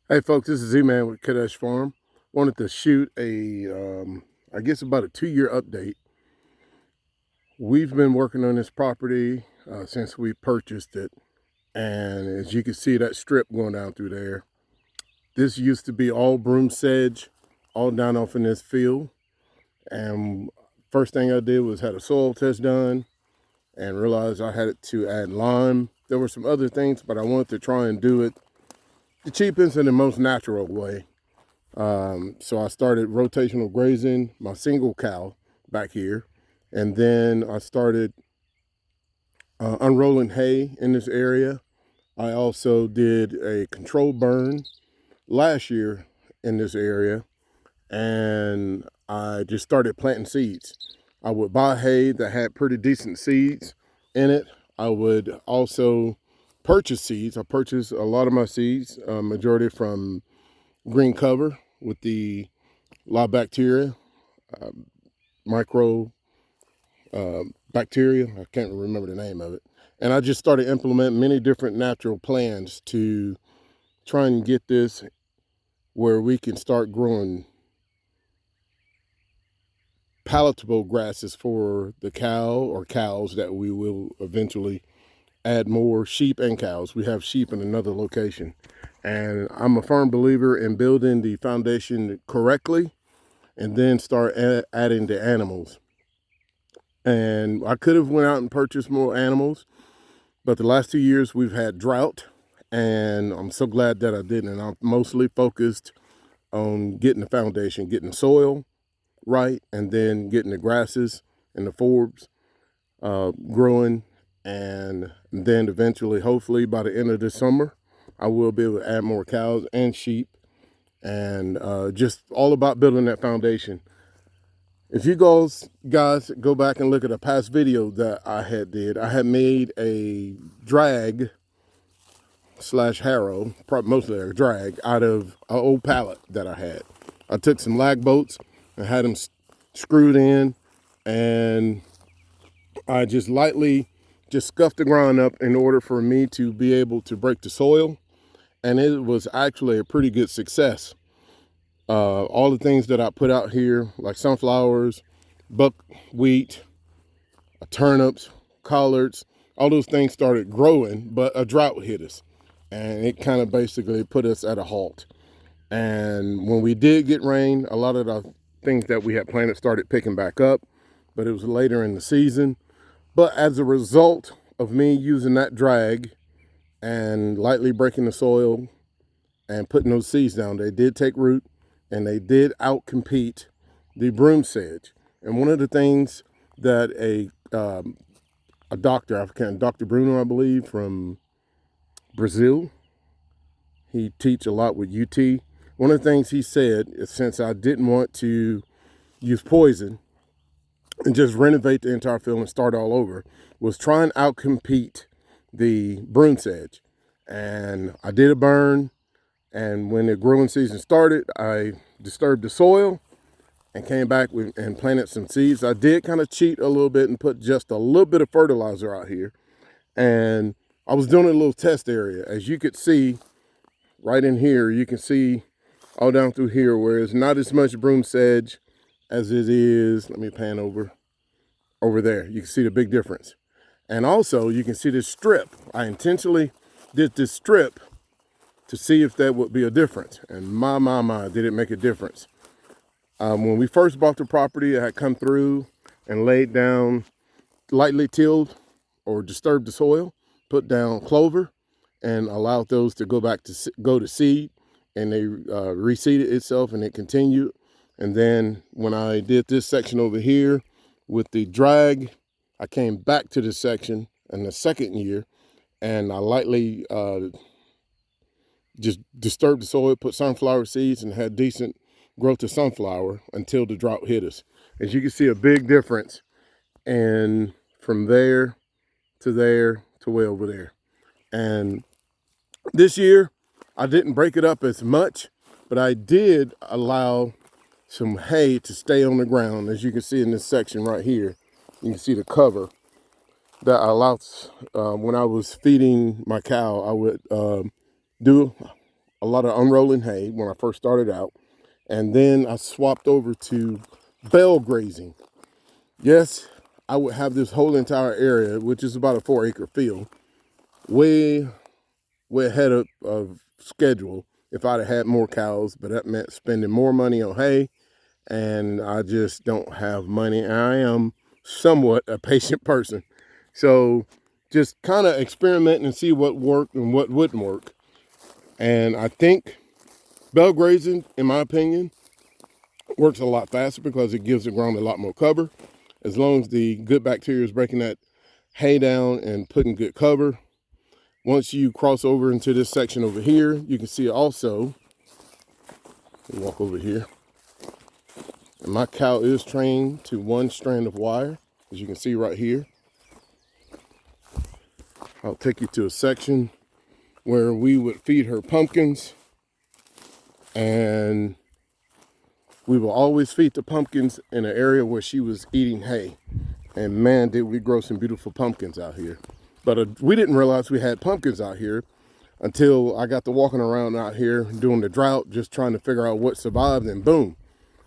Hey folks, this is Z-Man with Kadesh Farm. Wanted to shoot I guess about a 2-year update. We've been working on this property since we purchased it. And as you can see that strip going down through there, this used to be all Broomsedge, all down off in this field. And first thing I did was had a soil test done and realized I had to add lime. There were some other things, but I wanted to try and do it the cheapest and the most natural way. So I started rotational grazing my single cow back here. And then I started unrolling hay in this area. I also did a controlled burn last year in this area. And I just started planting seeds. I would buy hay that had pretty decent seeds in it. I would also purchase seeds. I purchased a lot of my seeds, majority from green cover with the lot bacteria, micro bacteria. I can't remember the name of it. And I just started implementing many different natural plans to try and get this where we can start growing palatable grasses for the cow or cows that we will eventually add more sheep and cows. We have sheep in another location. And I'm a firm believer in building the foundation correctly and then start adding the animals. And I could have went out and purchased more animals, but the last 2 years we've had drought, and I'm so glad that I didn't. And I'm mostly focused on getting the foundation, getting the soil right, and then getting the grasses and the forbs growing. And then eventually, hopefully by the end of the summer, I will be able to add more cows and sheep, and just all about building that foundation. If you guys go back and look at a past video that I had made a drag slash harrow, mostly a drag, out of an old pallet that I had. I took some lag bolts and had them screwed in, and I just lightly scuffed the ground up in order for me to be able to break the soil, and it was actually a pretty good success. All the things that I put out here, like sunflowers, buckwheat, turnips, collards, all those things started growing, but a drought hit us. And it kind of basically put us at a halt. And when we did get rain, a lot of the things that we had planted started picking back up, but it was later in the season. But as a result of me using that drag and lightly breaking the soil and putting those seeds down, they did take root, and they did outcompete the broomsedge. And one of the things that a doctor, Dr. Bruno, I believe, from Brazil, he teach a lot with UT. One of the things he said is, since I didn't want to use poison and just renovate the entire field and start all over, was try and outcompete the broomsedge. And I did a burn, and when the growing season started, I disturbed the soil and came back and planted some seeds. I did kind of cheat a little bit and put just a little bit of fertilizer out here. And I was doing a little test area. As you could see right in here, you can see all down through here where it's not as much broomsedge as it is. Let me pan over there. You can see the big difference. And also you can see this strip. I intentionally did this strip to see if that would be a difference. And my, did it make a difference. When we first bought the property, I had come through and laid down, lightly tilled or disturbed the soil, put down clover, and allowed those to go to seed, and they reseeded itself, and it continued. And then when I did this section over here with the drag, I came back to this section in the second year, and I lightly just disturbed the soil, put sunflower seeds, and had decent growth of sunflower until the drought hit us. As you can see, a big difference, and from there to way over there. And this year, I didn't break it up as much, but I did allow some hay to stay on the ground. As you can see in this section right here, you can see the cover that I allowed. When I was feeding my cow, I would do a lot of unrolling hay when I first started out. And then I swapped over to Bale grazing. Yes, I would have this whole entire area, which is about a 4-acre field, way ahead of schedule if I'd have had more cows, but that meant spending more money on hay, and I just don't have money. And I am somewhat a patient person. So just kind of experimenting and see what worked and what wouldn't work. And I think bale grazing, in my opinion, works a lot faster because it gives the ground a lot more cover. As long as the good bacteria is breaking that hay down and putting good cover. Once you cross over into this section over here, you can see also, walk over here, and my cow is trained to one strand of wire, as you can see right here. I'll take you to a section where we would feed her pumpkins, and we will always feed the pumpkins in an area where she was eating hay. And man, did we grow some beautiful pumpkins out here. But we didn't realize we had pumpkins out here until I got to walking around out here during the drought, just trying to figure out what survived, and boom,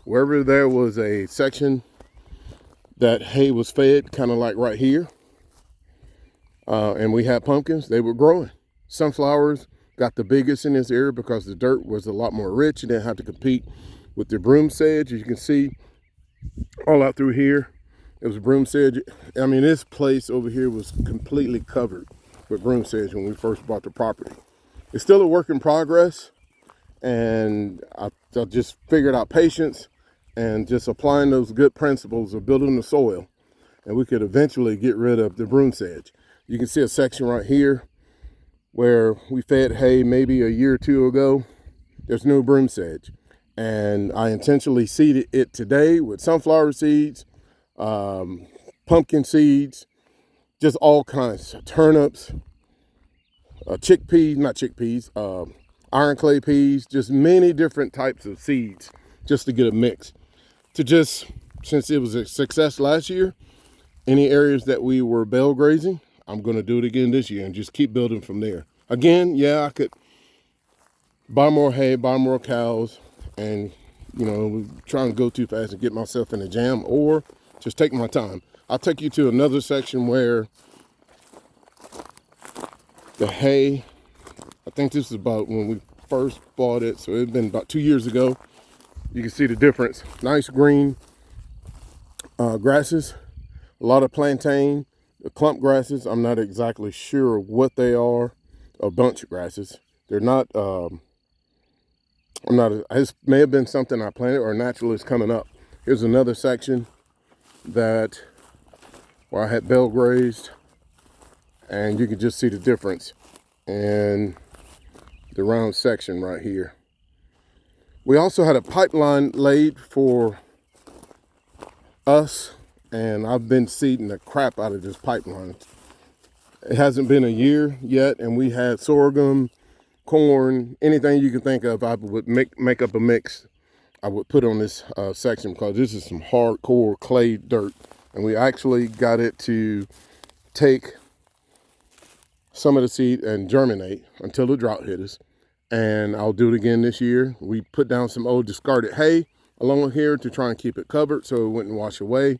wherever there was a section that hay was fed, kind of like right here, and we had pumpkins, they were growing. Sunflowers got the biggest in this area because the dirt was a lot more rich. You didn't have to compete with the broomsedge. As you can see, all out through here, it was broomsedge. I mean, this place over here was completely covered with broomsedge when we first bought the property. It's still a work in progress, and I just figured out patience and just applying those good principles of building the soil, and we could eventually get rid of the broomsedge. You can see a section right here where we fed hay maybe a year or two ago. There's no broomsedge, and I intentionally seeded it today with sunflower seeds, pumpkin seeds, just all kinds of turnips, iron clay peas, just many different types of seeds, just to get a mix. Since it was a success last year, any areas that we were bale grazing, I'm going to do it again this year and just keep building from there. Again, yeah, I could buy more hay, buy more cows, and, trying to go too fast and get myself in a jam, or just take my time. I'll take you to another section where the hay, I think this is about when we first bought it, so it's been about 2 years ago. You can see the difference. Nice green grasses, a lot of plantain, the clump grasses. I'm not exactly sure what they are, a bunch of grasses. They're not, it may have been something I planted or naturally is coming up. Here's another section where I had bale grazed, and you can just see the difference in the round section right here. We also had a pipeline laid for us, and I've been seeding the crap out of this pipeline. It hasn't been a year yet, and we had sorghum, corn, anything you can think of. I would make up a mix I would put on this section, because this is some hardcore clay dirt, and we actually got it to take some of the seed and germinate until the drought hit us. And I'll do it again this year. We put down some old discarded hay along here to try and keep it covered so it wouldn't wash away,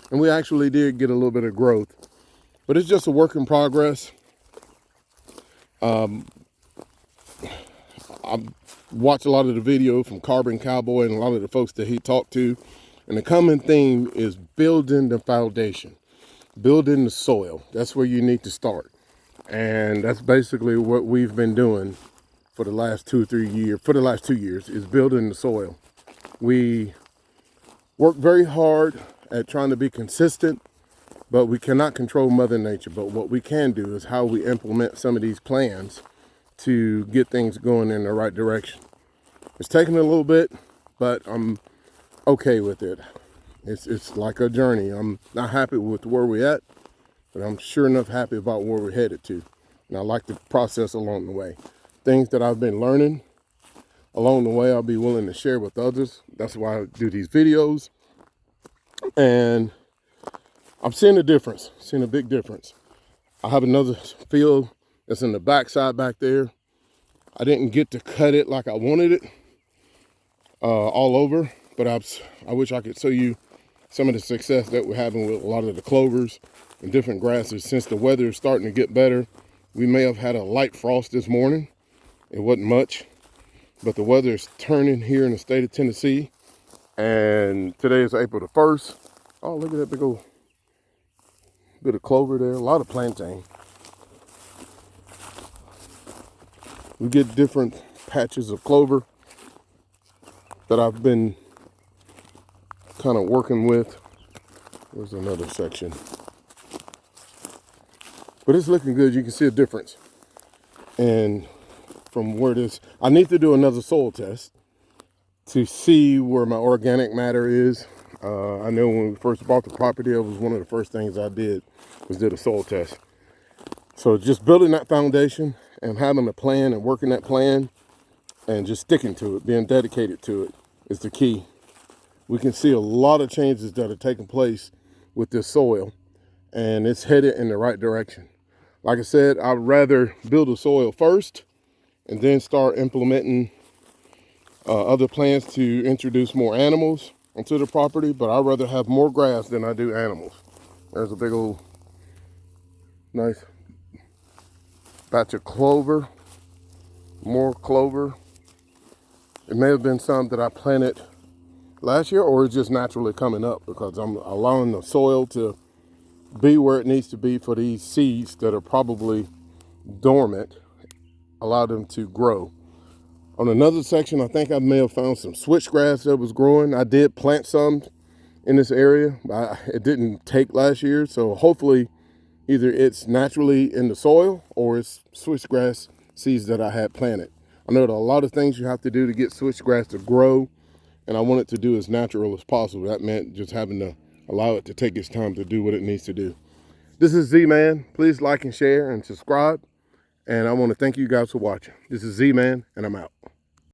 and we actually did get a little bit of growth, but it's just a work in progress. I've watched a lot of the video from Carbon Cowboy and a lot of the folks that he talked to, and the common theme is building the foundation, building the soil. That's where you need to start, and that's basically what we've been doing for the last 2 years, is building the soil. We work very hard at trying to be consistent, but we cannot control Mother Nature. But what we can do is how we implement some of these plans to get things going in the right direction. It's taken a little bit, but I'm okay with it. It's like a journey. I'm not happy with where we're at, but I'm sure enough happy about where we're headed to. And I like the process along the way. Things that I've been learning along the way, I'll be willing to share with others. That's why I do these videos. And I'm seeing a difference, seeing a big difference. I have another field that's in the backside back there. I didn't get to cut it like I wanted it all over, but I wish I could show you some of the success that we're having with a lot of the clovers and different grasses. Since the weather is starting to get better, we may have had a light frost this morning. It wasn't much, but the weather is turning here in the state of Tennessee. And today is April the 1st. Oh, look at that big old bit of clover there. A lot of plantain. We get different patches of clover that I've been kind of working with. There's another section. But it's looking good. You can see a difference. And from where it is, I need to do another soil test to see where my organic matter is. I know when we first bought the property, it was one of the first things I did was did a soil test. So just building that foundation and having a plan and working that plan and just sticking to it, being dedicated to it is the key. We can see a lot of changes that are taking place with this soil, and it's headed in the right direction. Like I said, I'd rather build the soil first and then start implementing other plans to introduce more animals onto the property, but I'd rather have more grass than I do animals. There's a big old nice batch of clover, more clover. It may have been some that I planted last year, or it's just naturally coming up because I'm allowing the soil to be where it needs to be for these seeds that are probably dormant, allow them to grow. On another section, I think I may have found some switchgrass that was growing. I did plant some in this area. It didn't take last year, so hopefully either it's naturally in the soil or it's switchgrass seeds that I had planted. I know there are a lot of things you have to do to get switchgrass to grow, and I want it to do as natural as possible. That meant just having to allow it to take its time to do what it needs to do. This is Z-Man. Please like and share and subscribe. And I want to thank you guys for watching. This is Z-Man, and I'm out.